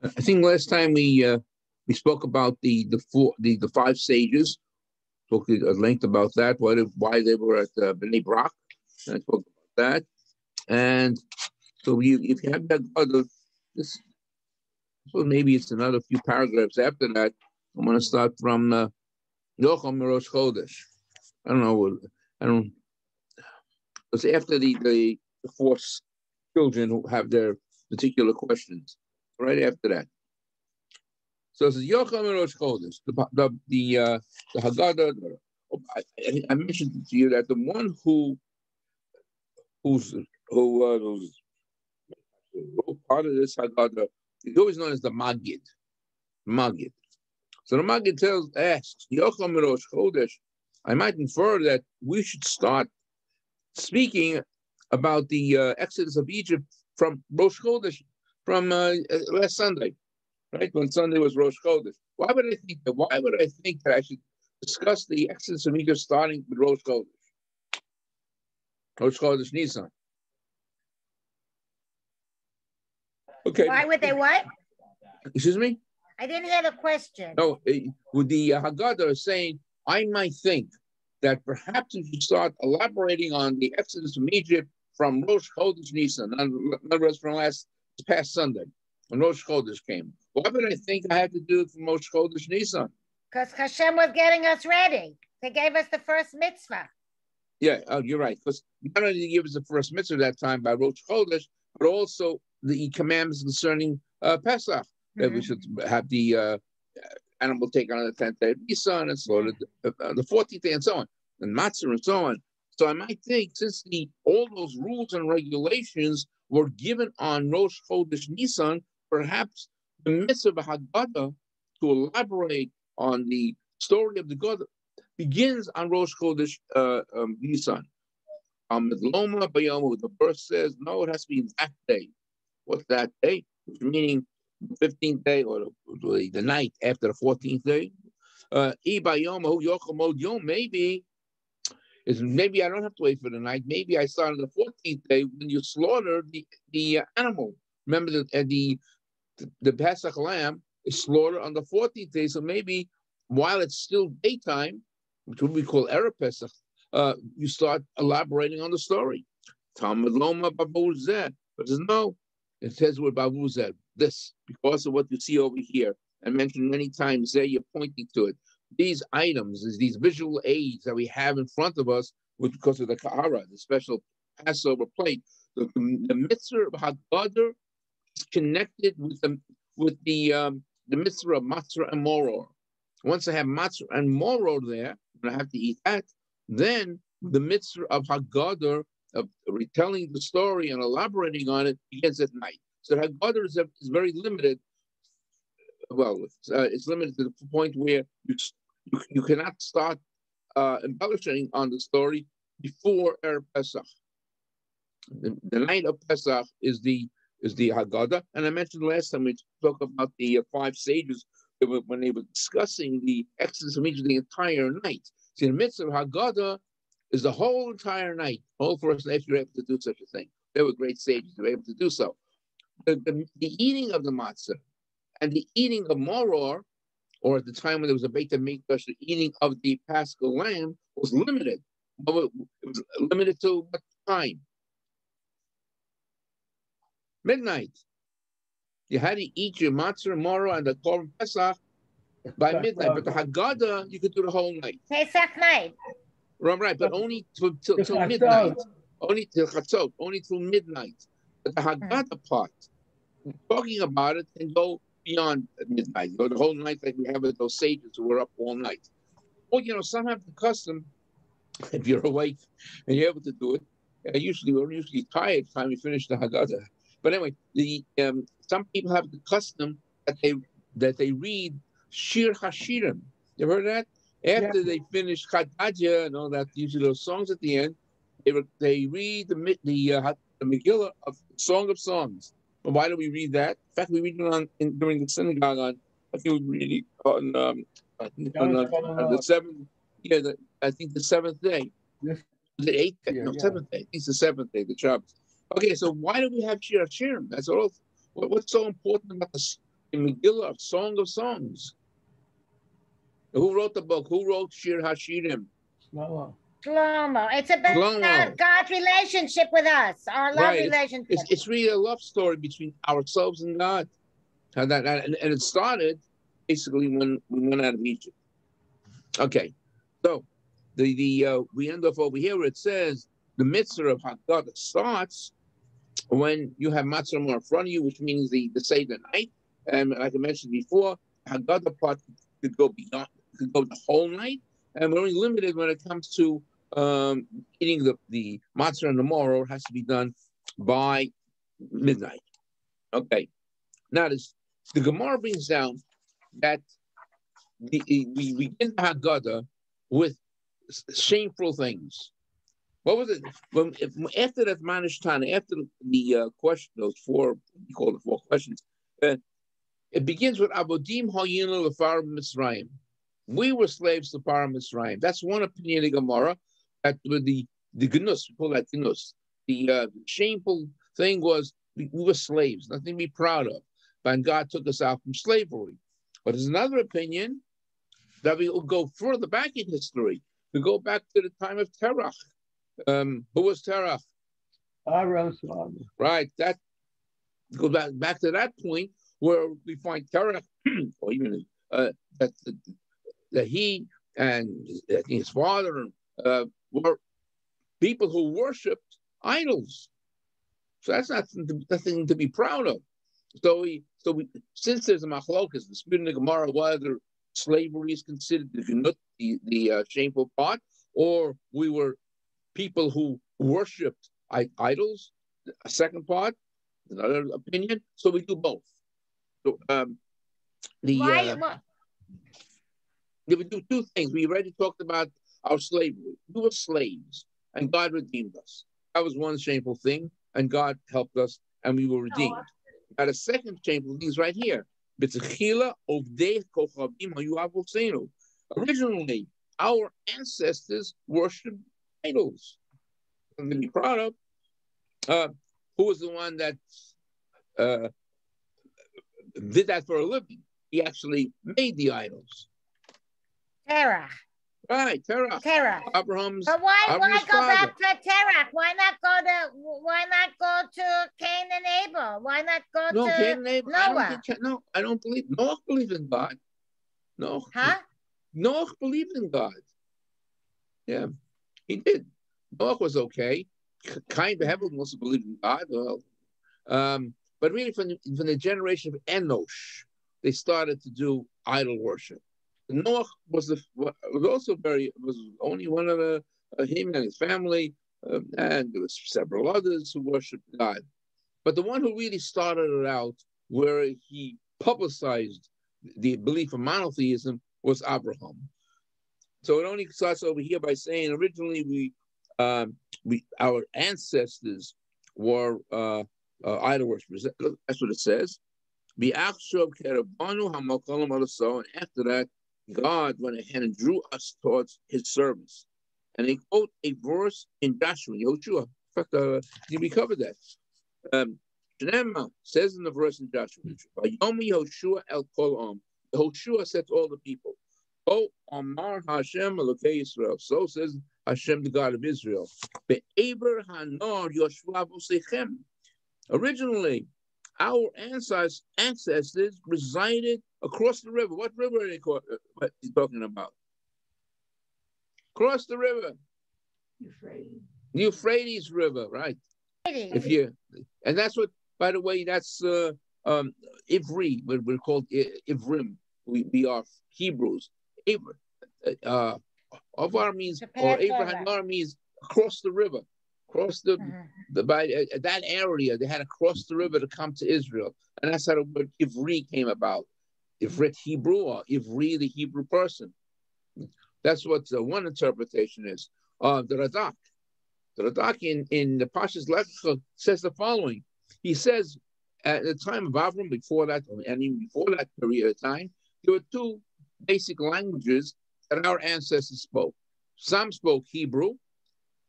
I think last time we spoke about the five sages. Spoke at length about that. Why they were at Bnei Brak. I spoke about that. And so if you have that other this, so maybe it's another few paragraphs after that. I'm going to start from Yocham Rosh Chodesh. I don't know. I don't. It's after the four children who have their particular questions. Right after that. So it says Yocham Rosh Chodesh. The Haggadah. I mentioned to you that the one who's part of this Haggadah is always known as the Maggid. Maggid. So the Maggid asks, Yocham Rosh Chodesh, I might infer that we should start speaking about the exodus of Egypt from Rosh Chodesh, from last Sunday, right? When Sunday was Rosh Chodesh. Why would I think that? Why would I think that I should discuss the exodus of Egypt starting with Rosh Chodesh? Rosh Chodesh Nisan. Okay. Why would they what? Excuse me? I didn't hear the question. No, with the Haggadah saying, I might think that perhaps if you start elaborating on the exodus from Egypt from Rosh Chodesh Nisan, in other words, from past Sunday, when Rosh Chodesh came. Why would I think I had to do it from Rosh Chodesh Nisan? Because Hashem was getting us ready. They gave us the first mitzvah. Yeah, you're right. Because not only did he give us the first mitzvah that time by Rosh Chodesh, but also the commandments concerning Pesach, that we should have the animal taken on the 10th day of Nisan and slaughtered the 14th day and so on, and matzah and so on. So I might think since all those rules and regulations were given on Rosh Chodesh Nisan, perhaps the mitzvah of Haggadah to elaborate on the story of the God begins on Rosh Chodesh Nisan. The verse says, no, it has to be that day. What's that day? Meaning the 15th day or the night after the 14th day. Maybe I don't have to wait for the night. Maybe I start on the 14th day when you slaughter the animal. Remember the Pesach lamb is slaughtered on the 14th day. So maybe while it's still daytime, which we call Erev Pesach, you start elaborating on the story. Talmud Loma Babu Zeh. But there's no, it says with Babu Zeh, this, because of what you see over here. I mentioned many times there, you're pointing to it. These items, these visual aids that we have in front of us, because of the Kahara, the special Passover plate, the mitzvah of Haggadah is connected with the mitzvah of matzah and moror. Once I have matzah and moror there, and I have to eat that, then the mitzvah of Haggadah, of retelling the story and elaborating on it, begins at night. So Haggadah is very limited. Well, it's limited to the point where you cannot start embellishing on the story before Erev Pesach. The night of Pesach is the Haggadah, and I mentioned last time we spoke about the five sages when they were discussing the Exodus of Egypt the entire night. See, the midst of Haggadah is the whole entire night. All for us, if you're able to do such a thing, they were great sages to be able to do so. The eating of the matzah and the eating of moror, or at the time when there was a Beit HaMikdash, the eating of the Paschal lamb was limited. It was limited to what time? Midnight. You had to eat your matzah, moror, and the Korban Pesach by midnight. But the Haggadah, you could do the whole night. Pesach night. Right, but only till midnight. Only till Chatzot, only till midnight. But the Haggadah part, talking about it, can go beyond midnight, go the whole night, like we have with those sages who were up all night. Or, some have the custom, if you're awake and you're able to do it, we're usually tired by the time we finish the Haggadah. But anyway, some people have the custom that they read Shir Hashirim. You ever heard of that? After they finish Chadadja and all that, usually those songs at the end, they read the Megillah of Song of Songs. But why do we read that? In fact, we read it during the synagogue I think we read it on the seventh. Yeah, I think the seventh day. The eighth day, seventh day. I think it's the seventh day, the Shabbos. Okay, so why do we have Shir Hashirim? That's all. What's so important about this? a Megillah, a song of songs. Who wrote the book? Who wrote Shir Hashirim? Shlomo. It's about Shlomo. God's relationship with us, our love relationship. It's really a love story between ourselves and God. And it started basically when we went out of Egypt. Okay, so we end off over here where it says the mitzvah of Haggadah starts when you have matzah more in front of you, which means the Seder night. And like I mentioned before, Haggadah part could go beyond, could go the whole night, and we're only limited when it comes to eating the matzah in the morrow. It has to be done by midnight. Okay, now the Gemara brings down that we begin Haggadah with shameful things. What was it? After that Manishtana, after the question, those four, we call it 4 questions, it begins with Abodim Hayinu Lefar Mitzrayim. We were slaves to Par Mitzrayim. That's one opinion of the Gemara. That with the gnus, we call that gnus. The shameful thing was we were slaves, nothing to be proud of. But God took us out from slavery. But there's another opinion that we will go further back in history. We go back to the time of Terach. Who was Terach? Aaron's father. Right. That go back to that point where we find Terach, or even that he and his father were people who worshipped idols. So that's nothing to be proud of. So since there's a machlokas, the spirit in the Gemara, whether slavery is considered the shameful part, or we were people who worshipped idols, a second part, another opinion. So we do both. So we do 2 things. We already talked about our slavery. We were slaves, and God redeemed us. That was one shameful thing, and God helped us, and we were redeemed. Now the second shameful thing is right here. Originally, our ancestors worshipped idols. Something to be proud of. Who was the one that did that for a living? He actually made the idols. Terach. Right, Terach. Abraham's. But why go father. back to Terach? Why not go to Cain and Abel? Why not go to Cain and Abel, Noah? I don't believe. Noah believed in God. No. Huh? Noah believed in God. Yeah, he did. Noah was okay. Kind of heavily must have believed in God. Well, but really from the generation of Enosh, they started to do idol worship. Noah was only one of him and his family, and there was several others who worshipped God. But the one who really started it out, where he publicized the belief of monotheism, was Abraham. So it only starts over here by saying originally our ancestors were idol worshippers. That's what it says. And after that, God went ahead and drew us towards his service. And they quote a verse in Joshua, Yehoshua. In fact, we covered that. Shnema says in the verse in Joshua, Yehoshua said to all the people, "Oh, Amar Hashem Elokei Israel." So says Hashem, the God of Israel. Be'eber Hanor Yoshua Vosechem. Originally, our ancestors resided across the river. What river are they talking about? Across the river. The Euphrates River, right? And that's what, by the way, that's Ivri. We're called Ivrim. We are Hebrews. Avar means, or Abraham means across the river. Across by that area, they had to cross the river to come to Israel, and that's how the word Ivri came about. Ivrit Hebrew, or Ivri, the Hebrew person. That's what one interpretation is. The Radak in the Pashas Lecha says the following. He says at the time of Avram, before that, and even before that period of time, there were 2 basic languages that our ancestors spoke. Some spoke Hebrew,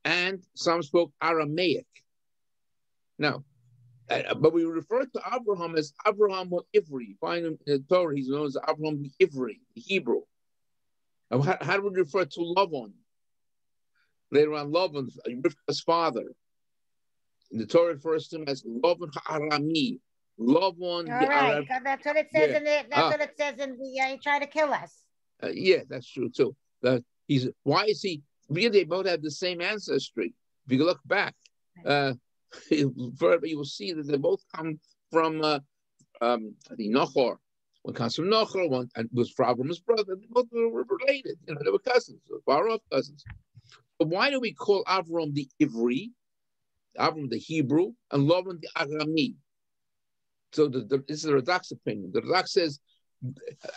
and some spoke Aramaic. Now, But we refer to Abraham as Abraham Ivri. You find him in the Torah, he's known as Abraham the Ivri, the Hebrew. And how do we refer to Lavan? Later on, Lavan, Rivka's father. In the Torah refers to him as Lavan Ha'arami. Lavan All right, that's what it says in it. That's what it says in the. He tried to kill us. Yeah, that's true too. Why is he? Really, they both have the same ancestry. If you look back, you will see that they both come from I think Nahor. One comes from Nahor, one and was Abraham's brother. They both were related. They were cousins, far off cousins. But why do we call Avram the Ivri, Avram the Hebrew, and Lavan the Arami? So this is the Radak opinion. The Radak says,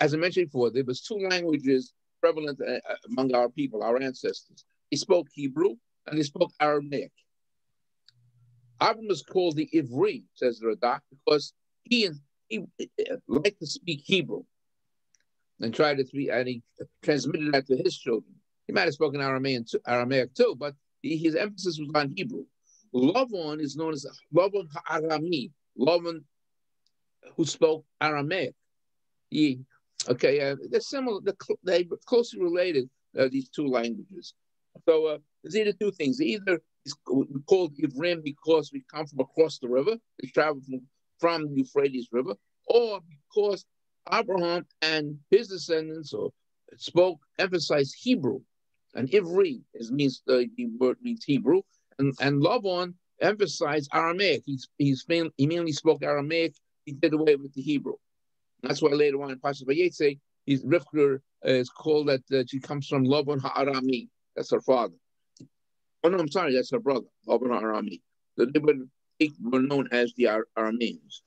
as I mentioned before, there was two languages prevalent among our people, our ancestors. They spoke Hebrew and they spoke Aramaic. Avram is called the Ivri, says the Radak, because he liked to speak Hebrew and tried to speak, and he transmitted that to his children. He might have spoken Aramaic too, but his emphasis was on Hebrew. Lavan is known as Lavan Ha'arami, Lavan who spoke Aramaic. They're similar, they're closely related, these two languages. So there's either two things. Either it's called Ivrim because we come from across the river, we travel from the Euphrates River, or because Abraham and his descendants emphasized Hebrew. And Ivri means the word means Hebrew, and Lavan emphasized Aramaic. He mainly spoke Aramaic. He did away with the Hebrew. That's why later on in Pasuk Vayetze, Rivka is called that she comes from Lavan Ha'arami. That's her father. Oh no, I'm sorry, that's her brother, Lavan Ha'arami. So they were known as the Arameans.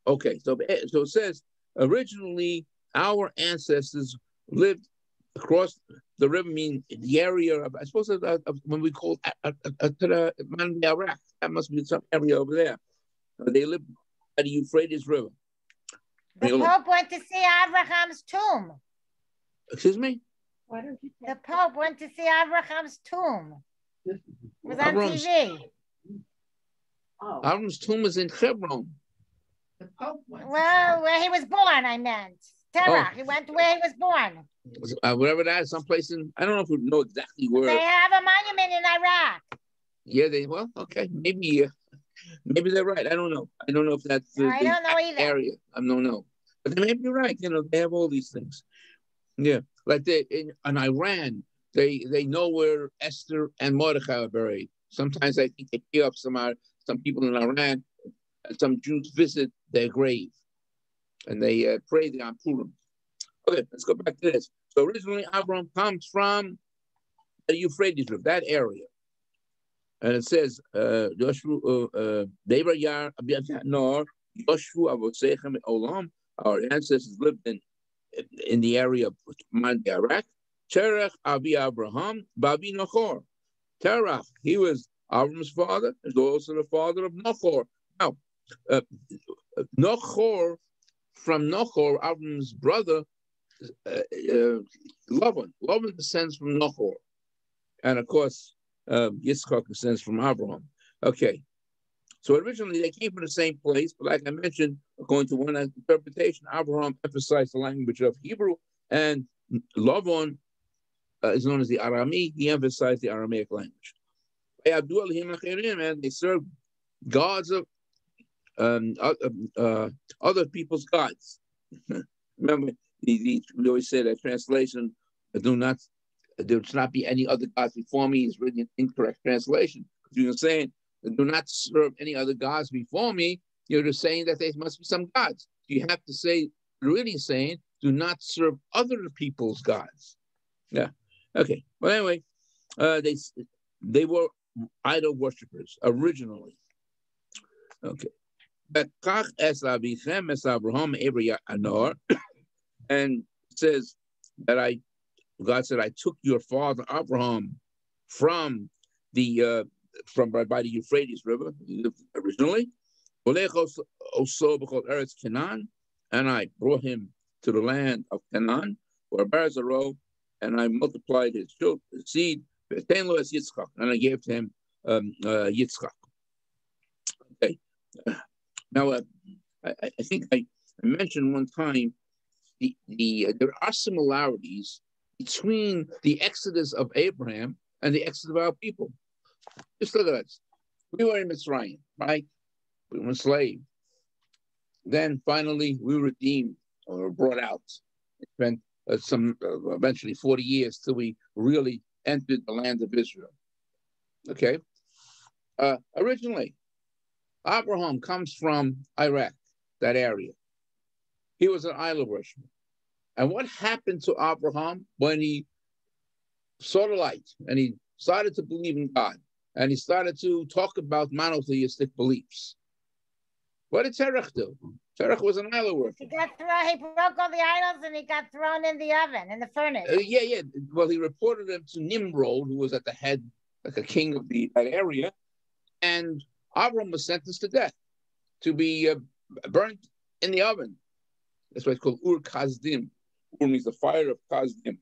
Okay, so it says originally our ancestors lived across the river, mean the area of, I suppose, when we call to the Iraq. That must be some area over there. They lived at the Euphrates River. The Pope went to see Abraham's tomb. Excuse me? The Pope went to see Abraham's tomb. It was on TV. Abraham's tomb is in Hebron. The Pope went where he was born, I meant. Terach. He went to where he was born. Wherever that is, someplace in, I don't know if we know exactly where. They have a monument in Iraq. Yeah, okay. Maybe they're right. I don't know. I don't know if that's the I don't know either. Area. I don't know. But they may be right. They have all these things. Yeah. Like in Iran, they know where Esther and Mordechai are buried. Sometimes I think they pick up some people in Iran, and some Jews visit their grave. And they pray there on Purim. Okay, let's go back to this. So originally, Abraham comes from the Euphrates River, that area. And it says, our ancestors lived in the area of Iraq. Terach Abi Abraham, Babi Nahor. Terach, he was Abraham's father, is also the father of Nahor. Now, Nahor, from Nahor, Abraham's brother, Lavan descends from Nahor. And of course, Yitzchak descends from Abraham. Okay. So originally they came from the same place, but like I mentioned, according to one interpretation, Abraham emphasized the language of Hebrew, and Lavan is known as the Arami. He emphasized the Aramaic language. And they served gods of other people's gods. Remember, we always say that translation, there should not be any other gods before me, is really an incorrect translation. Because you're saying, do not serve any other gods before me, you're just saying that there must be some gods. You have to say, really saying, do not serve other people's gods. Yeah. Okay. But anyway, they were idol worshippers originally. Okay. And says that God said, I took your father Abraham from by the Euphrates River, he lived originally, and I brought him to the land of Canaan, or Barzaro, and I multiplied his seed, and I gave to him Yitzchak. Okay, Now, I think I mentioned one time there are similarities between the exodus of Abraham and the exodus of our people. Just look at us. We were in Mitzrayim, right? We were enslaved. Then finally we were redeemed or brought out. It spent eventually 40 years till we really entered the land of Israel. Okay. Originally, Abraham comes from Iraq, that area. He was an idol worshiper. And what happened to Abraham when he saw the light and he started to believe in God and he started to talk about monotheistic beliefs? What did Terach do? Terach was an idol worshiper. He broke all the idols and he got thrown in the oven, in the furnace. Yeah. Well, he reported them to Nimrod, who was at the head, like a king of that area. And Abraham was sentenced to death, to be burnt in the oven. That's why it's called Ur Kazdim. Ur means the fire of Kazdim.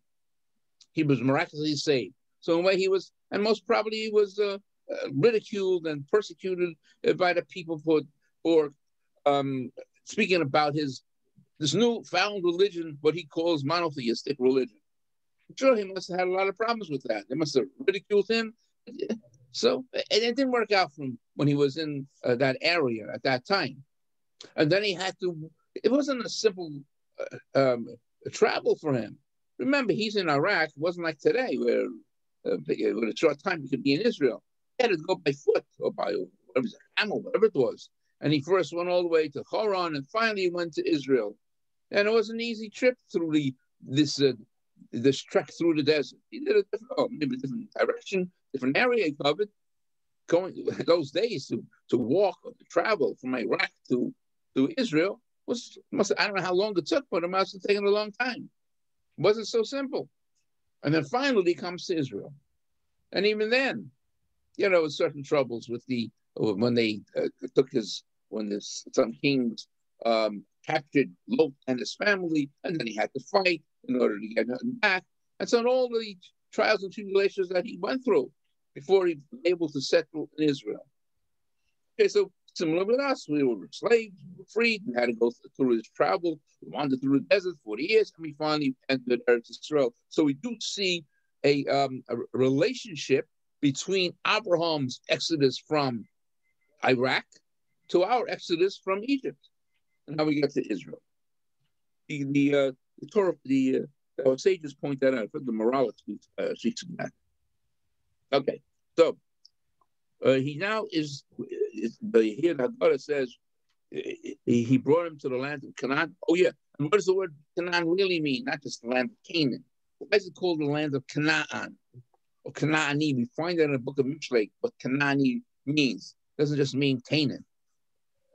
He was miraculously saved. So in a way he was, and most probably he was ridiculed and persecuted by the people for speaking about this new found religion, what he calls monotheistic religion. I'm sure he must have had a lot of problems with that. They must have ridiculed him. So it didn't work out for him when he was in that area at that time. And then he had to, it wasn't a simple travel for him. Remember, he's in Iraq. It wasn't like today where with a short time he could be in Israel. He had to go by foot or by camel, whatever it was. And he first went all the way to Haran and finally went to Israel. And it was an easy trip through this trek through the desert. He did maybe a different direction, different area he covered. Going those days to walk or to travel from Iraq to Israel I don't know how long it took, but it must have taken a long time. It wasn't so simple. And then finally he comes to Israel. And even then, certain troubles with when they when some kings captured Lot and his family, and then he had to fight in order to get him back. And so all the trials and tribulations that he went through before he was able to settle in Israel. Okay, so similar with us, we were slaves, we were freed, we had to go through this travel, we wandered through the desert 40 years, and we finally entered Eretz Israel. So we do see a relationship between Abraham's exodus from Iraq to our exodus from Egypt. And now we get to Israel. The Torah, our sages point that out, the morality speaks of that. Okay, so he now is here the Haggadah says he brought him to the land of Canaan. Oh yeah, and what does the word Canaan really mean? Not just the land of Canaan. Why is it called the land of Canaan or Canaani? We find that in the book of Mishlei what Canaani means. It doesn't just mean Canaan.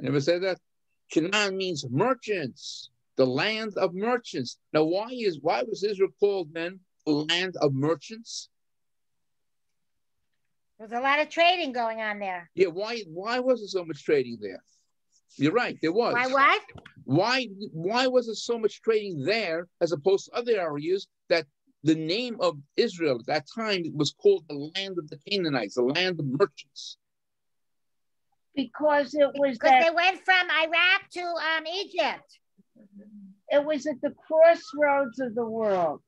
I never said that. Canaan means merchants, the land of merchants. Now, why was Israel called then the land of merchants? There's a lot of trading going on there. Yeah, why was there so much trading there? You're right, there was. Why what? Why was there so much trading there as opposed to other areas that the name of Israel at that time was called the land of the Canaanites, the land of merchants? Because it was they went from Iraq to Egypt. It was at the crossroads of the world.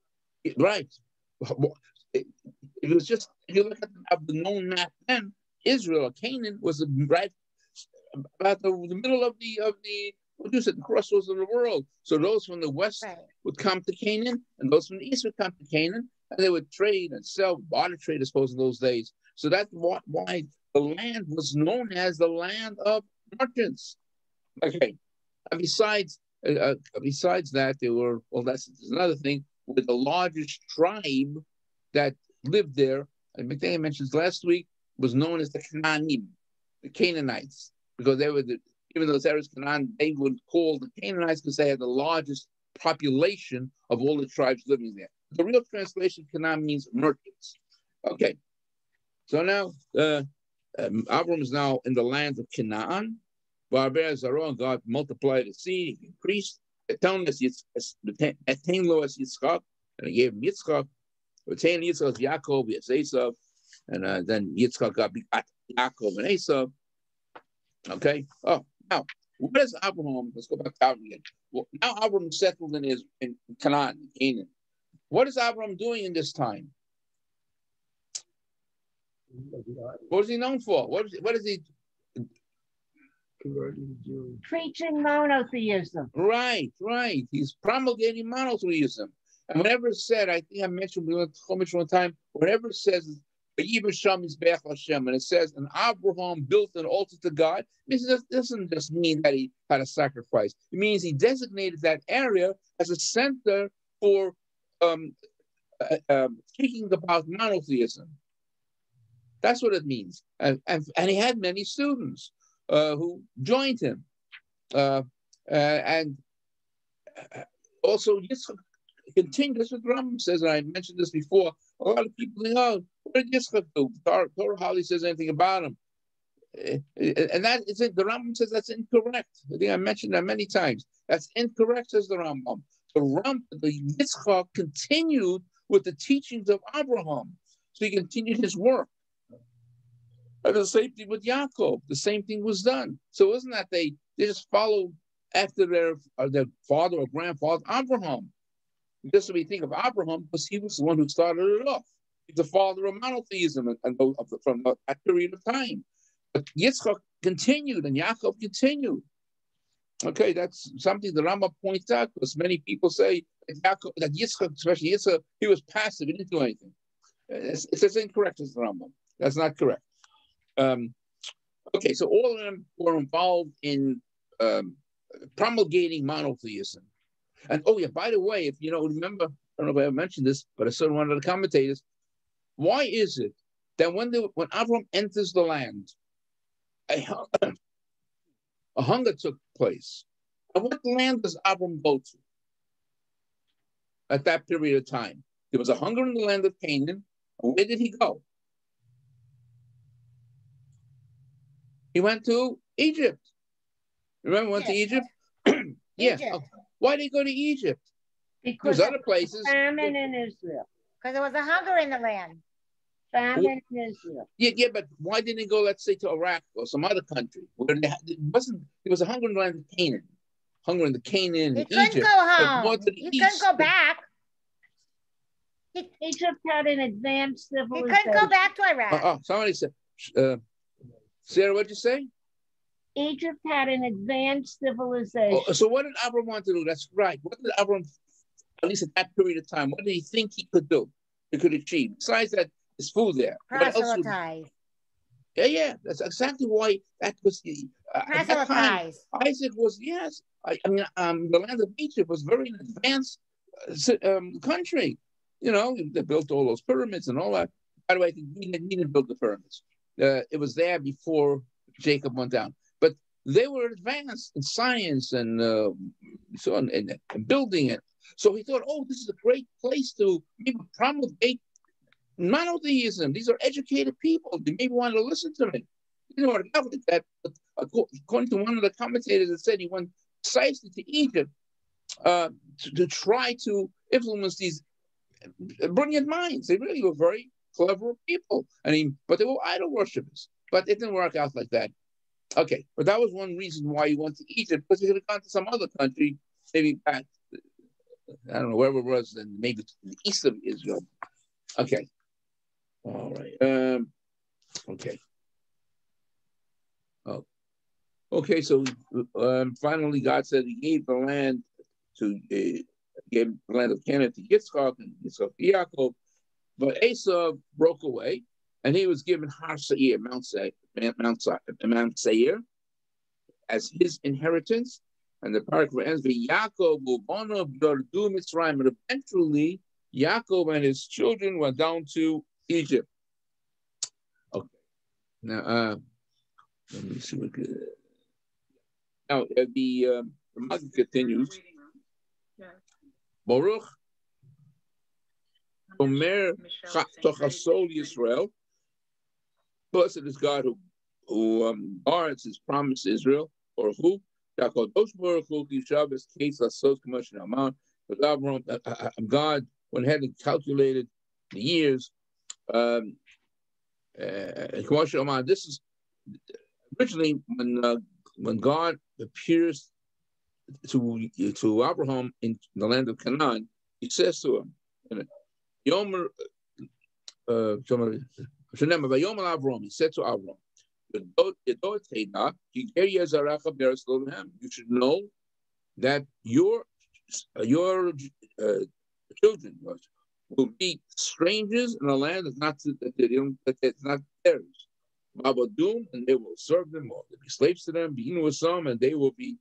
Right. It was just, if you look at the known map then, Israel, Canaan, was right about the middle of the what you said, the crossroads of the world. So those from the west would come to Canaan, and those from the east would come to Canaan, and they would trade and sell, barter trade, I suppose, in those days. So that's why the land was known as the land of merchants. Okay. And besides that, there's another thing. With the largest tribe that lived there, I think I mentioned last week, was known as the Canaanim, the Canaanites, because they were even though there was Canaan, they were called the Canaanites because they had the largest population of all the tribes living there. The real translation of Canaan means merchants. Okay, so now Abram is now in the land of Canaan. God multiplied the seed, increased. Telling us attain lo as Yitzchak, and he gave him Yitzchak. Attain Yitzchak as Yaakov, as Esav, and then Yitzchak got Yaakov and Esav. Okay. Oh, now what is Abraham? Let's go back to Abraham again. Well, now Abraham settled in Canaan, Canaan. What is Abraham doing in this time? What is he known for? What is he? Preaching monotheism. Right. He's promulgating monotheism. And whenever it said, I think I mentioned one time, whenever it says, and it says, and Abraham built an altar to God, this doesn't just mean that he had a sacrifice. It means he designated that area as a center for speaking about monotheism. That's what it means. And he had many students who joined him. And also, Yitzchak continued. That's what Rambam says, and I mentioned this before. A lot of people think, oh, what did Yitzchak do? Torah hardly says anything about him. And that is it. The Rambam says that's incorrect. I think I mentioned that many times. That's incorrect, says the Rambam. The Yitzchak continued with the teachings of Abraham. So he continued his work. And the same thing with Yaakov. The same thing was done. So it wasn't that they just followed after their father or grandfather, Abraham. Just so we think of Abraham, because he was the one who started it off. He's the father of monotheism from that period of time. But Yitzchak continued and Yaakov continued. Okay, that's something the Rambam points out, because many people say that Yitzchak, especially Yitzchak, he was passive, he didn't do anything. It's incorrect, as the Rambam. That's not correct. Okay, so all of them were involved in promulgating monotheism. And oh yeah, by the way, if you remember, I don't know if I mentioned this, but I saw one of the commentators. Why is it that when Avram enters the land, a hunger took place? And what land does Avram go to at that period of time? There was a hunger in the land of Canaan. And where did he go? He went to Egypt. Remember, went to Egypt? Yeah. Egypt. Oh, why did he go to Egypt? Because there's other places. Famine in Israel. Because there was a hunger in the land. Famine in Israel. Yeah, but why didn't he go, let's say, to Iraq or some other country? Where there was a hunger in the land of Canaan. Hunger in the Canaan, He Egypt. couldn't go home. He couldn't go back. Egypt had an advanced civilization. He couldn't go back to Iraq. Somebody said, Sarah, what'd you say? Egypt had an advanced civilization. So what did Abram want to do? That's right. What did Abram, at least at that period of time, what did he think he could do? He could achieve. Besides that, there's food there. Proselytize. Yeah. That's exactly why that was the Proselytize. Isaac was, yes. The land of Egypt was very advanced country. They built all those pyramids and all that. By the way, he didn't build the pyramids. It was there before Jacob went down. But they were advanced in science and building it. So he thought, this is a great place to maybe promulgate monotheism. These are educated people. They maybe want to listen to me. He didn't want to go with that. But according to one of the commentators, it said he went precisely to Egypt to try to influence these brilliant minds. They really were very clever people. But they were idol worshippers. But it didn't work out like that. Okay, but that was one reason why he went to Egypt, because he could have gone to some other country, maybe back, I don't know, wherever it was, and maybe to the east of Israel. Okay. All right. Okay. Oh. Okay, so finally God said he gave the land of Canaan to Yitzchak and Yitzchak to Yaakov, but Esau broke away, and he was given Har Seir, Mount Seir, as his inheritance. And the paragraph ends with Yaakov Ubana Yardu Mitzrayim. And eventually, Yaakov and his children went down to Egypt. Okay. Now, let me see what. Now the Maggid continues. Baruch Omer Tochasol Yisrael. Blessed is God who guards his promise to Israel, or who? God went ahead and calculated the years. This is Originally, when God appears to Abraham in the land of Canaan, he says to him, Yomer, Abraham, he said to Abraham, you should know that your children will be strangers in a land that's not theirs. And they will serve them, or they'll be slaves to them, be with some, and they will be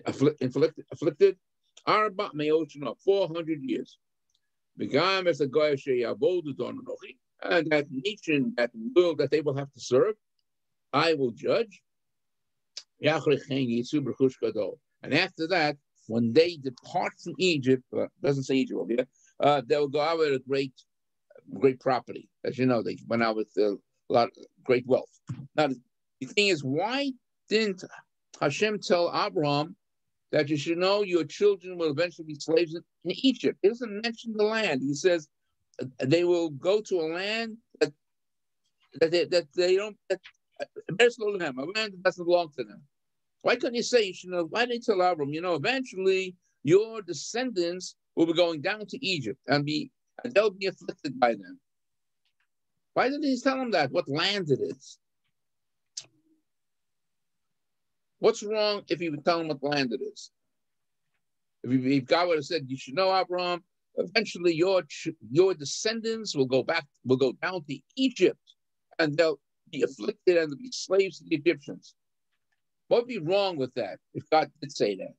afflicted. 400 years. And that nation that they will have to serve, I will judge. And after that, when they depart from Egypt, doesn't say Egypt over here, they'll go out with a great property. As you know, they went out with a lot of great wealth. Now, the thing is, why didn't Hashem tell Abraham that you should know your children will eventually be slaves in Egypt? He doesn't mention the land. He says they will go to a land that they don't, a land that doesn't belong to them. Why couldn't you say, why didn't you tell Abraham, eventually your descendants will be going down to Egypt and they'll be afflicted by them? Why didn't he tell him that, what land it is? What's wrong if he would tell him what land it is? If God would have said, you should know, Abraham, eventually your descendants will go down to Egypt and they'll be afflicted and they'll be slaves to the Egyptians. What would be wrong with that if God did say that?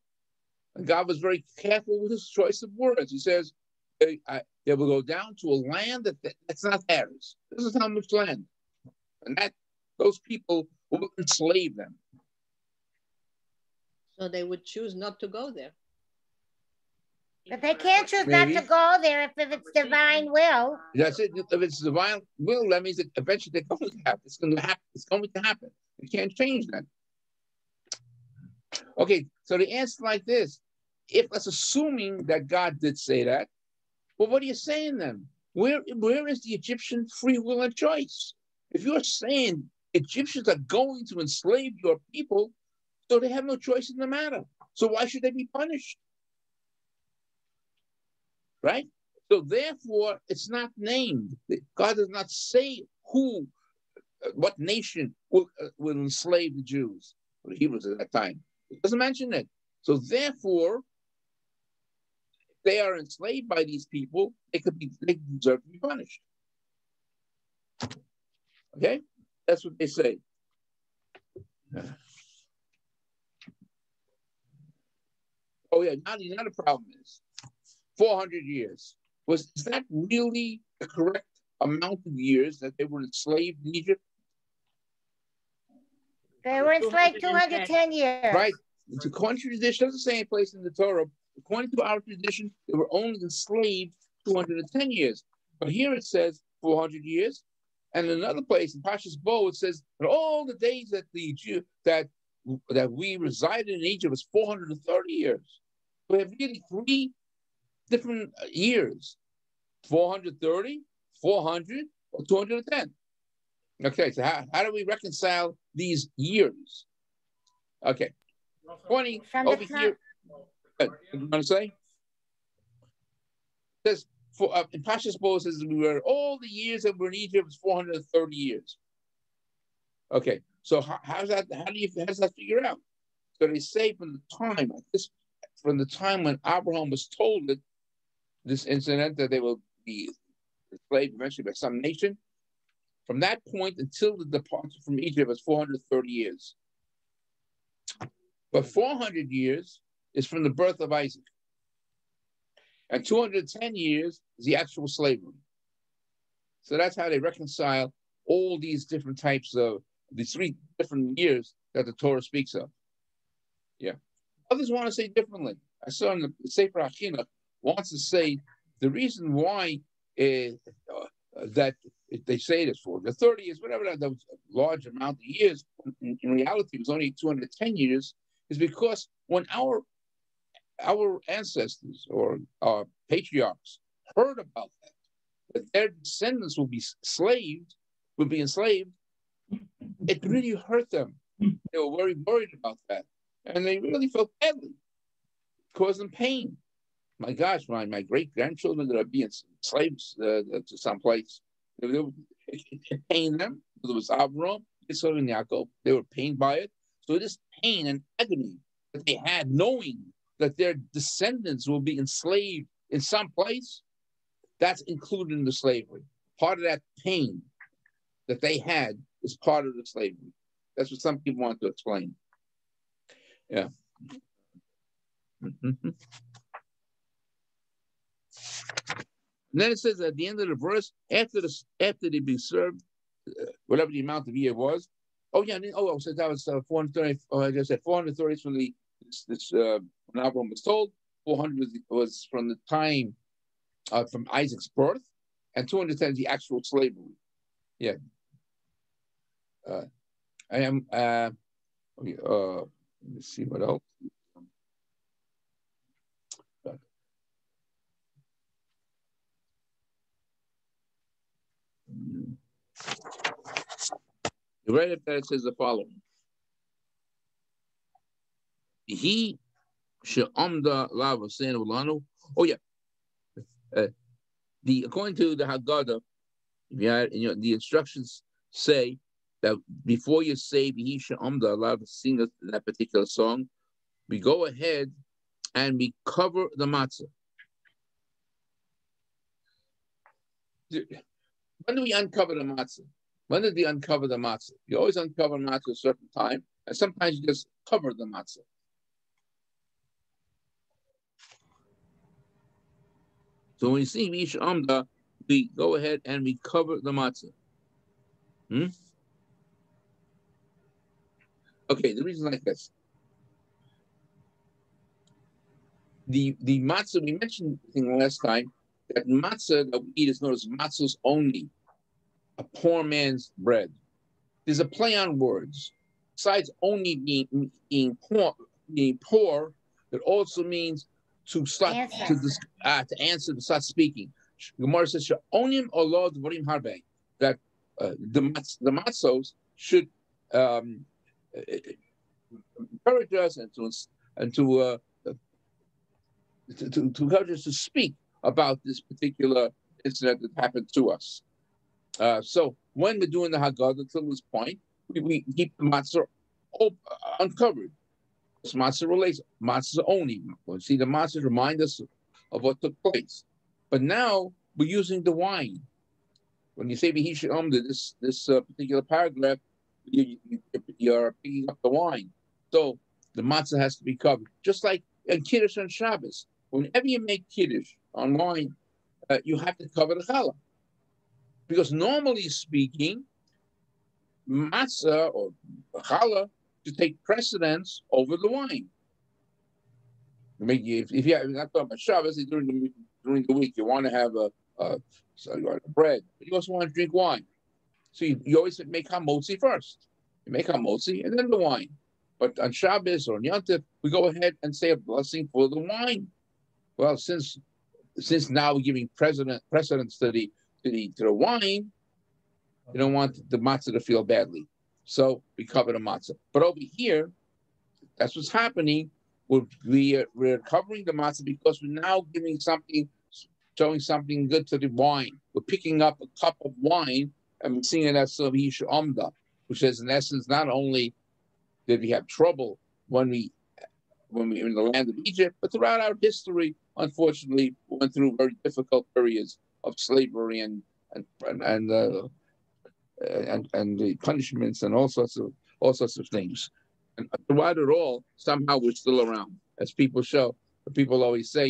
And God was very careful with his choice of words. He says, they will go down to a land that's not theirs. This is how much land. And those people will enslave them. So they would choose not to go there. But they can't choose not to go there if it's divine will. That's it. If it's divine will, that means that eventually they're going to happen. It's going to happen. It's going to happen. You can't change that. Okay, so the answer like this: if that's assuming that God did say that, well, what are you saying then? Where is the Egyptian free will and choice? If you're saying Egyptians are going to enslave your people, so they have no choice in the matter. So why should they be punished? Right? So therefore, it's not named. God does not say what nation will enslave the Jews, or the Hebrews at that time. It doesn't mention it. So therefore, if they are enslaved by these people, they deserve to be punished. Okay? That's what they say. Oh yeah, now the other problem is 400 years. Is that really the correct amount of years that they were enslaved in Egypt? They were enslaved 210 years. Right. According to tradition, doesn't say any place in the Torah. According to our tradition, they were only enslaved 210 years. But here it says 400 years. And in another place, in Pashas Bo, it says that all the days that that we resided in Egypt was 430 years. We have really 3 different years: 430, 400, or 210. Okay, so how do we reconcile these years? Okay, 20 over here. What you want to say? It says in Pashas Bo, it says we were all the years that we're in Egypt was 430 years. Okay, so how does that figure out? So they say from the time when Abraham was told that this incident that they will be enslaved eventually by some nation, from that point until the departure from Egypt is 430 years. But 400 years is from the birth of Isaac. And 210 years is the actual slavery. So that's how they reconcile all these different types of these 3 different years that the Torah speaks of. Yeah. Others want to say differently. I saw in the Sefer HaChinuch wants to say the reason why that they say this for the 30 years, whatever that large amount of years, in reality it was only 210 years, is because when our ancestors or our patriarchs heard about that their descendants will be enslaved, it really hurt them. They were very worried about that. And they really felt badly, caused them pain. My gosh, my great-grandchildren that are being slaves to someplace, it pained them. There was Avram, Yisrael, and Yaakov. They were pained by it. So this pain and agony that they had, knowing that their descendants will be enslaved in some place, that's included in the slavery. Part of that pain that they had is part of the slavery. That's what some people want to explain. Yeah. Mm-hmm. And then it says at the end of the verse, after they be served, whatever the amount of year was. Oh yeah. So that was 430. I just said 430 from when Abraham was told. 400 was from the time from Isaac's birth, and 210 is the actual slavery. Yeah. I am. Let me see what else. Right after it says the following: He she'amda lava saying ulanu. Oh yeah, according to the Haggadah, the instructions say that before you say he she'amda lava sing that particular song, we go ahead and we cover the matzah. When do we uncover the matzah? When did we uncover the matzah? You always uncover matzah at a certain time, and sometimes you just cover the matzah. So when you see Mish Amda, we go ahead and we cover the matzah. Okay, the reason like this. The matzah, we mentioned last time that matzah that we eat is known as matzahs only, a poor man's bread. There's a play on words. Besides only being poor, it also means to start to answer, to start speaking. Gemara says "Sha'onim olod dvarim harbe," that the matzos should encourage us and to encourage us to speak about this particular incident that happened to us. So when we're doing the Haggadah till this point, we keep the matzah uncovered. This matzah relates. Matzah only. We see the matzah remind us of what took place. But now we're using the wine. When you say V'hi she'amda, this particular paragraph, you're picking up the wine. So the matzah has to be covered. Just like in Kiddush on Shabbos. Whenever you make Kiddush on wine, you have to cover the challah. Because normally speaking, matzah or challah should take precedence over the wine. If you're not talking about Shabbos, during the week, you want to have bread, but you also want to drink wine. So you always make hamotzi first. You make hamotzi and then the wine. But on Shabbos or on Yom Tov, we go ahead and say a blessing for the wine. Well, since now we're giving precedence to the wine, you don't want the matzah to feel badly. So we cover the matzah. But over here, that's what's happening. We're covering the matzah because we're now showing something good to the wine. We're picking up a cup of wine and we're seeing it as V'hi she'amda, which is in essence not only did we have trouble when we were in the land of Egypt, but throughout our history, unfortunately, we went through very difficult periods of slavery and the punishments and all sorts of things. And throughout it all, somehow we're still around. As people show, people always say,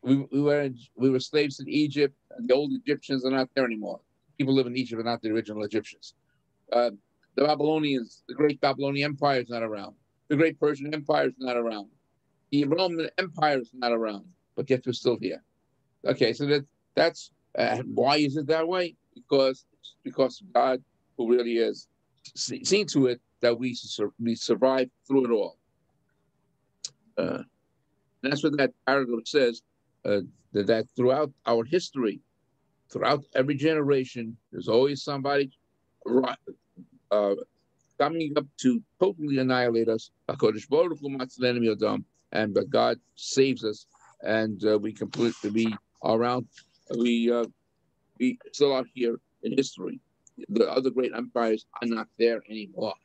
we were slaves in Egypt, and the old Egyptians are not there anymore. People live in Egypt are not the original Egyptians. The Babylonians, the great Babylonian Empire is not around. The great Persian Empire is not around. The Roman Empire is not around, but yet we're still here. Okay, so that's why is it that way? Because God, who really is, seen to it that we survive through it all. And that's what that paragraph says, that throughout our history, throughout every generation, there's always somebody coming up to totally annihilate us. But God saves us, and we completely we still are here in history. The other great empires are not there anymore.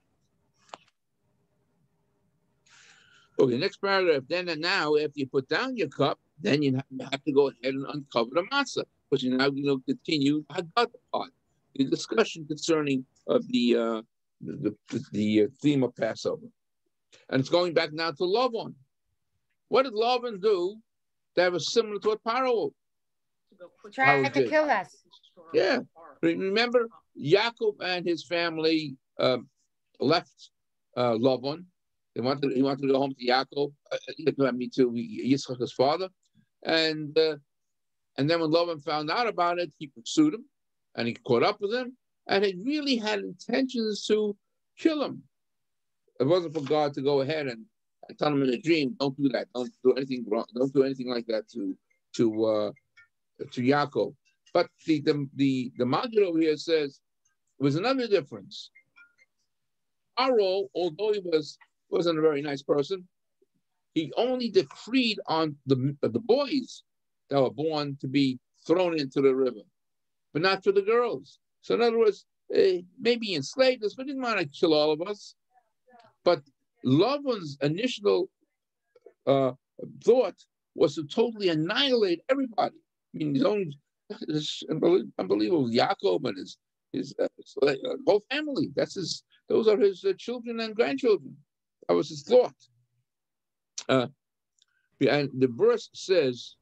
Okay, next paragraph. Then and now, after you put down your cup, then you have to go ahead and uncover the matzah, because you're now going to continue Haggadah part, the discussion concerning the theme of Passover, and it's going back now to Lavan. What did Lavan do that was similar to what Paro Tried to kill us. Yeah, remember Yaakov and his family left Lavan. He wanted to go home to Yaakov. Me too. Yitzchak's father, and then when Lavan found out about it, he pursued him, and he caught up with him, and he really had intentions to kill him. It wasn't for God to go ahead and tell him in a dream, "Don't do that. Don't do anything wrong. Don't do anything like that to Yaakov." But the Maggid over here says there was another difference. Paro, although he wasn't a very nice person, he only decreed on the boys that were born to be thrown into the river, but not for the girls. So in other words, maybe enslaved us, but didn't want to kill all of us. But Lavan's initial thought was to totally annihilate everybody. I mean, his own unbelievable Yaakov and his whole family. Those are his children and grandchildren. That was his thought. And the verse says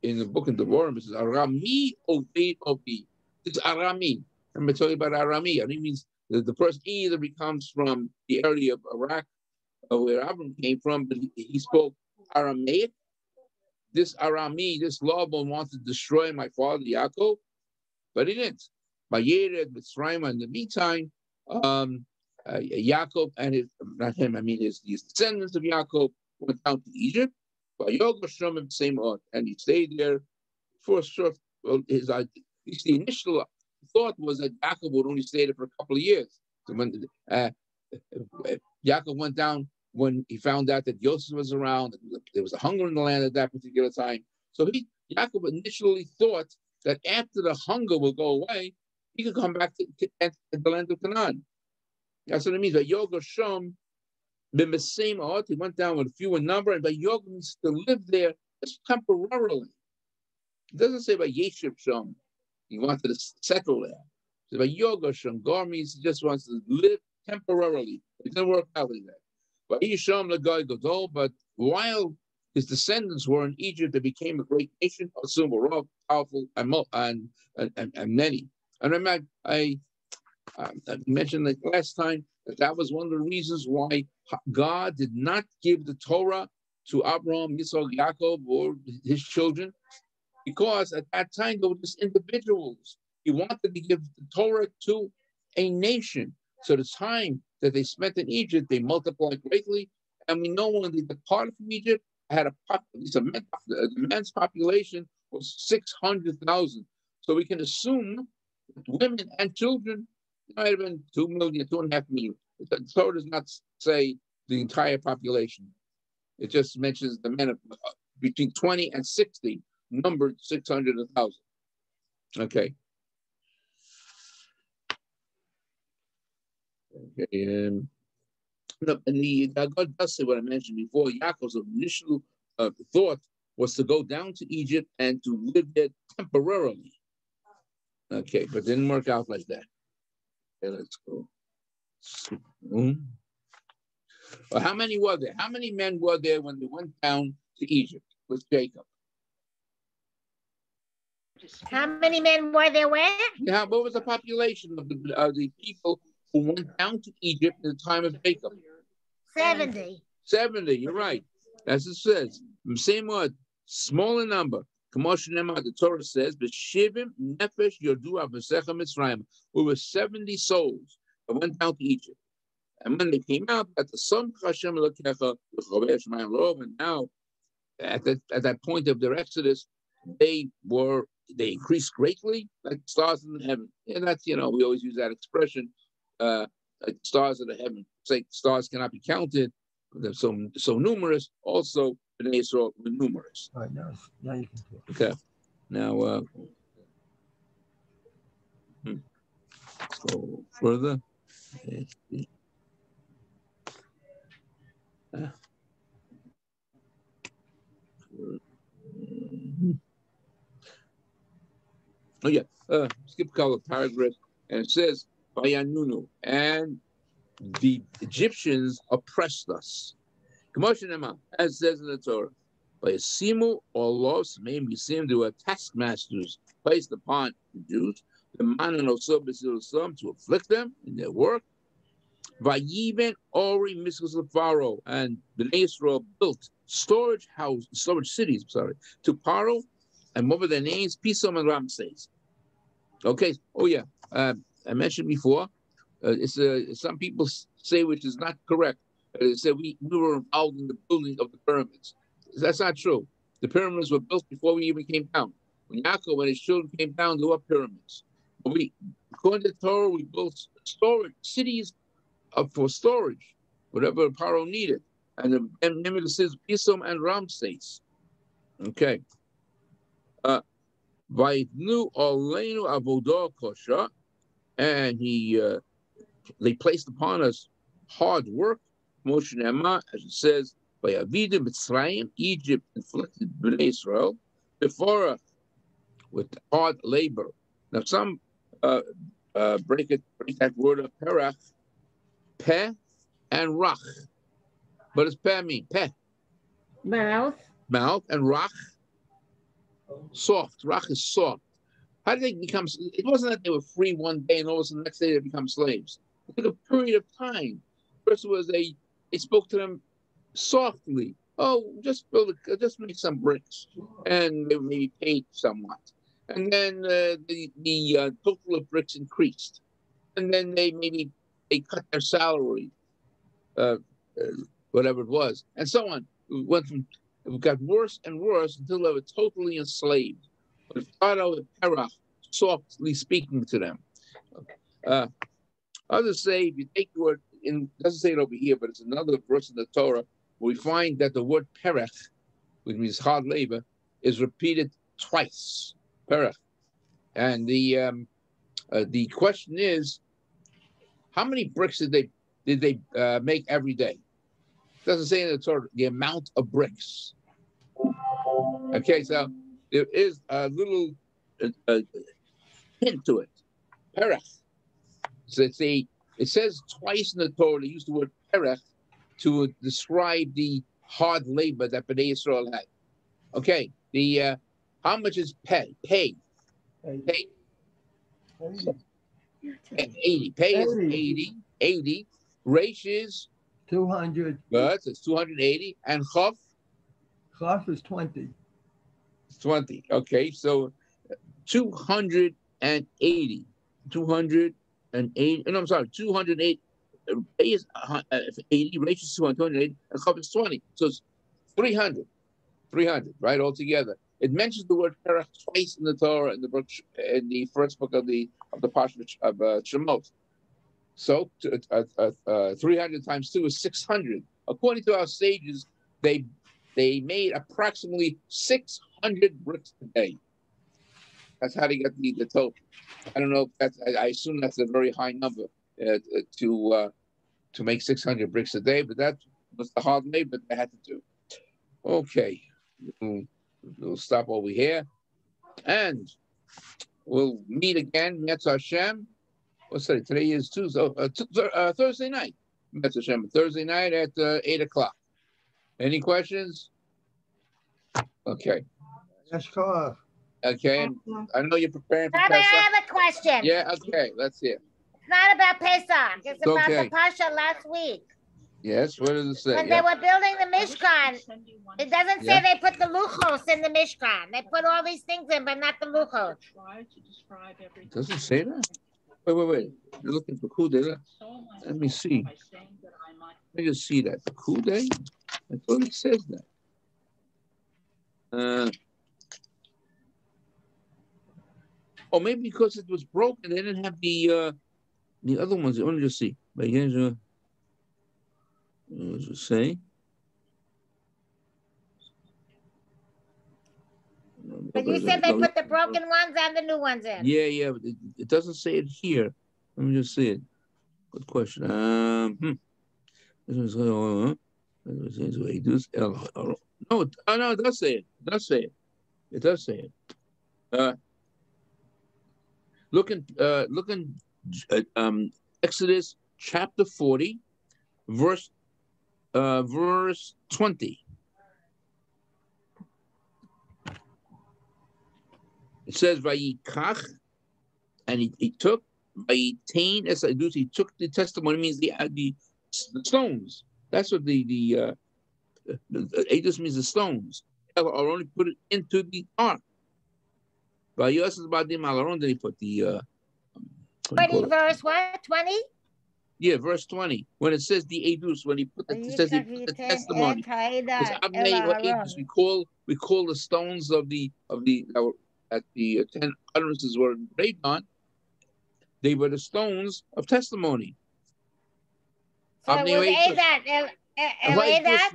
in the book of Devarim, it says, Arami Oved Ovi. It's Arami. I'm going to tell you about Arami. It means the person either becomes from the area of Iraq, where Abram came from, but he spoke Aramaic. This Arami, this Laban wanted to destroy my father Yaakov, but he didn't. By Yered, Mitzrayim, in the meantime, Yaakov and his descendants of Yaakov went down to Egypt. And he stayed there for a short. Well, the initial thought was that Yaakov would only stay there for a couple of years. So when Yaakov went down, when he found out that Yosef was around, there was a hunger in the land at that particular time. So Yaakov initially thought that after the hunger will go away, he could come back to the land of Canaan. That's what it means. By Yoga Shom, he went down with a few in number, and by Yoga means to live there just temporarily. It doesn't say by Yeshiv Shom, he wanted to settle there. So by Yoga Shom, Gar means he just wants to live temporarily. It didn't work out like that. But Yisham Lagai Gadol, but while his descendants were in Egypt, they became a great nation, powerful, and many. And remember, I mentioned that last time that was one of the reasons why God did not give the Torah to Abraham, Yitzhak, Yaakov, or his children, because at that time they were just individuals. He wanted to give the Torah to a nation. So the time that they spent in Egypt, they multiplied greatly. And we know when they departed from Egypt, had the men's population was 600,000. So we can assume that women and children might have been 2 million, 2.5 million. The Torah does not say the entire population. It just mentions the men of between 20 and 60, numbered 600,000. Okay. Okay. And God does say what I mentioned before. Yaakov's initial thought was to go down to Egypt and to live there temporarily. Okay, but it didn't work out like that. Okay, let's go. Well, how many were there? How many men were there when they went down to Egypt with Jacob? How many men were there where? Yeah, what was the population of the people who went down to Egypt in the time of Jacob? 70. 70, you're right. As it says, same word, smaller number. The Torah says, "B'shivim nefesh yodu avsecha Mitzrayim." We were 70 souls that went down to Egypt, and when they came out, at the Som Hashem Elokecha l'chavei and now at that point of their exodus, they increased greatly, like stars in heaven. And that's we always use that expression. like stars of the heaven. Say stars cannot be counted. They're so numerous. Also, Bnei Yisrael were numerous. All right, now you can talk. Okay. Now, let's go further. Oh yeah, skip a couple of paragraphs, and it says, "Vayanunu," and the Egyptians oppressed us. As it says in the Torah, Vayasimu Olos, maybe seem to have taskmasters placed upon the Jews, the man and also to afflict them in their work. Vayiven Ori Miskos of Pharaoh, and Bnei Israel built storage cities, to Paro, and what were their names? Pisom and Ramses. Okay. Oh yeah. I mentioned before. Some people say, which is not correct. They say we were involved in the building of the pyramids. That's not true. The pyramids were built before we even came down. When Yaakov and his children came down, there were pyramids. But according to the Torah, we built storage cities for storage, whatever Paro needed. And the name of the cities, Pisom and Ramses. Okay. Vayitnu Aleinu Avodah Kosha, and they placed upon us hard work. Moshe Nema, as it says, by Avidim Mitzrayim, Egypt inflicted Bnei Israel, before with hard labor. Now some break that word of perach, peh, and rach. What does peh mean? Peh. Mouth. Mouth, and rach, soft. Rach is soft. How did they become? It wasn't that they were free one day and all of a sudden the next day they become slaves. It took a period of time. First was they spoke to them softly. Oh, just make some bricks, and they were maybe paid somewhat. And then the total of bricks increased, and then they cut their salary, whatever it was, and so on. It got worse and worse until they were totally enslaved. But Pharaoh and Terach softly speaking to them. Others say, if you take the word, it doesn't say it over here, but it's another verse in the Torah, where we find that the word perech, which means hard labor, is repeated twice. Perech. And the question is, how many bricks did they make every day? It doesn't say in the Torah the amount of bricks. Okay, so there is a little hint to it. Perech. So it says twice in the Torah they use the word perech to describe the hard labor that Bnei Israel had. Okay, how much is pay? Pay. 80. Pay is 80. Reish is 200. good. So it's 280, and chaf. Chaf is 20. 20. Okay, so 280. 280. No, I'm sorry. 208. Pay is 80. Reish is 280, and chaf is 20. So it's 300. 300, right, altogether. It mentions the word perach twice in the Torah in the first book of the Parsha of Shemot. So 300 times 2 is 600. According to our sages, they made approximately 600 bricks a day. That's how they got the total. I don't know if that's. I assume that's a very high number to make 600 bricks a day, but that was the hard labor they had to do. Okay. We'll stop over here, and we'll meet again. Metz Hashem. What's that? Today is Tuesday. Thursday night. Metz Hashem. Thursday night at 8 o'clock. Any questions? Okay. Okay. I know you're preparing for Rabbi, Pesach. I have a question. Yeah. Okay. Let's hear. It's not about Pesach. It's about okay. the Pasha last week. Yes. What does it say? When they were building the Mishkan, it doesn't say they put the luchos in the Mishkan. They put all these things in, but not the luchos. It doesn't say that? Wait. You're looking for Kude. Let me see. Let me just see that. Kude? I thought it says that. Or maybe because it was broken, they didn't have the other ones. Let me just see. But here's what does it say? But you said they put the broken ones and the new ones in. Yeah, but it doesn't say it here. Let me just see it. Good question. No, no, it does say it. It does say it. It does say it. Look in Exodus chapter 40, verse 20. It says, "Vayikach," and he took, "Vayitain es adus," he took the testimony, means the stones. That's what the adus means, the stones. Or only put it into the ark. Vayosas badim alaron, then he put the 20 verse what? 20? Yeah, verse 20. When it says the edus, when he put the, it says he put the testimony. Because we call the stones of the at the 10 utterances were engraved on. They were the stones of testimony. So it was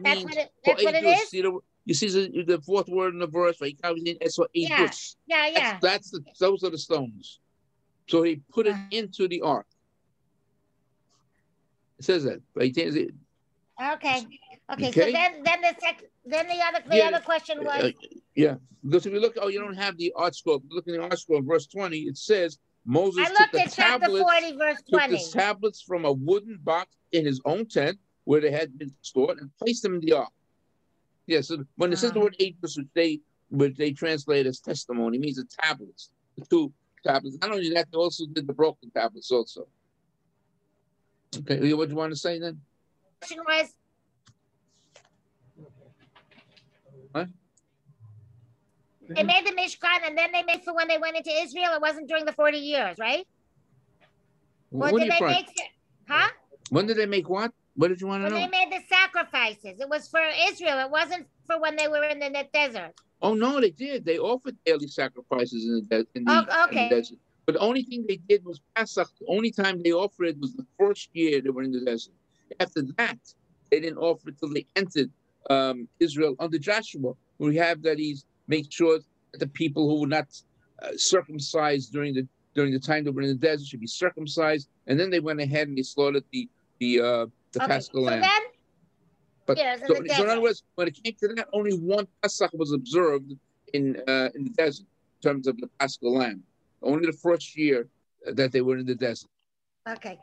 that's what it is? You see the fourth word in the verse, right? Yeah. Those are the stones. So he put it into the ark. It says that. Right? Okay. So then the other question was. Because if you look, you don't have the art scroll. Look in the art scroll, verse 20. It says Moses took the tablets from a wooden box in his own tent where they had been stored and placed them in the ark. Yeah. So when it says the word edus, which they translate as testimony, means the tablets, the two tablets. Not only that, they also did the broken tablets also. Okay, what do you want to say then? Question was. What? They made the Mishkan and then they made for when they went into Israel. It wasn't during the 40 years, right? Or did they make it? Huh? When did they make what? What did you want to know? When they made the sacrifices. It was for Israel. It wasn't for when they were in the desert. Oh, no, they did. They offered daily sacrifices in the desert. But the only thing they did was Pesach. The only time they offered it was the first year they were in the desert. After that, they didn't offer it till they entered Israel under Joshua. We have that he's made sure that the people who were not circumcised during the time they were in the desert should be circumcised, and then they went ahead and they slaughtered the Paschal lamb. But so in other words, when it came to that, only one Pesach was observed in the desert in terms of the Paschal lamb. Only the first year that they were in the desert. Okay.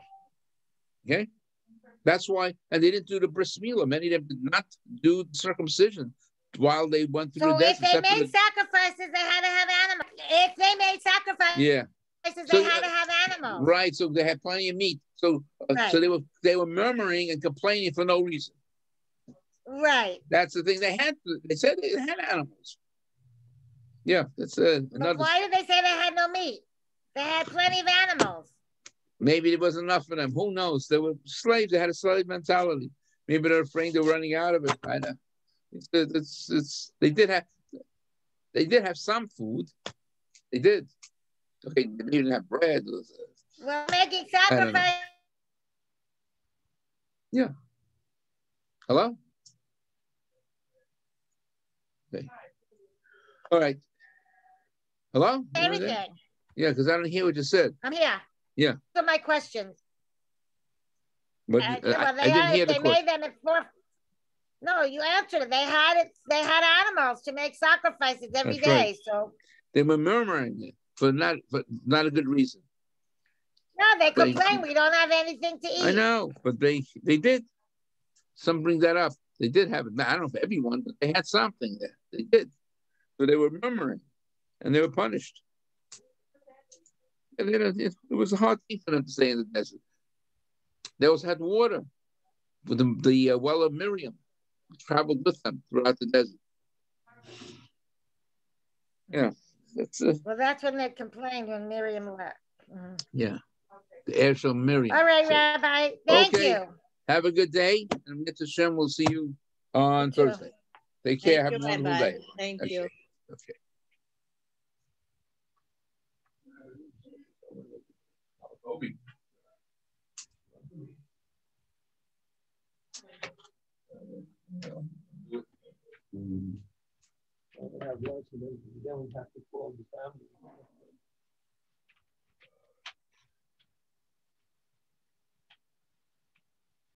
That's why, and they didn't do the bris milah. Many of them did not do the circumcision while they went through the desert. So if they made sacrifices, they had to have animals. If they made sacrifices, they had to have animals. Right. So they had plenty of meat. So so they were murmuring and complaining for no reason. Right. That's the thing. They said they had animals. Yeah, that's another. But why did they say they had no meat? They had plenty of animals. Maybe there wasn't enough for them. Who knows? They were slaves. They had a slave mentality. Maybe they're afraid they're running out of it. I know. They did have some food. They did. Okay, they didn't have bread. Well, making sacrifice. Yeah. Hello? Okay. All right. Hello? Everything. Yeah, because I don't hear what you said. I'm here. Yeah. So my questions. But I didn't hear the question. Made them at 4. No, you answered it. They had animals to make sacrifices every day. Right. So they were murmuring it for not a good reason. No, they complain we don't have anything to eat. I know, but they did. Some bring that up. They did have it. I don't know if everyone, but they had something there. They did. So they were murmuring, and they were punished. And it was a hard thing for them to stay in the desert. They also had water with the well of Miriam, which traveled with them throughout the desert. Yeah, that's when they complained when Miriam left. Mm-hmm. Yeah, the Ershel Miriam. All right, Rabbi. Thank you. Have a good day, and Mitzvah Shem, we'll see you on Thursday. Take care. Have a wonderful day. Thank you. Okay. I would have lunch and then we have to call the family.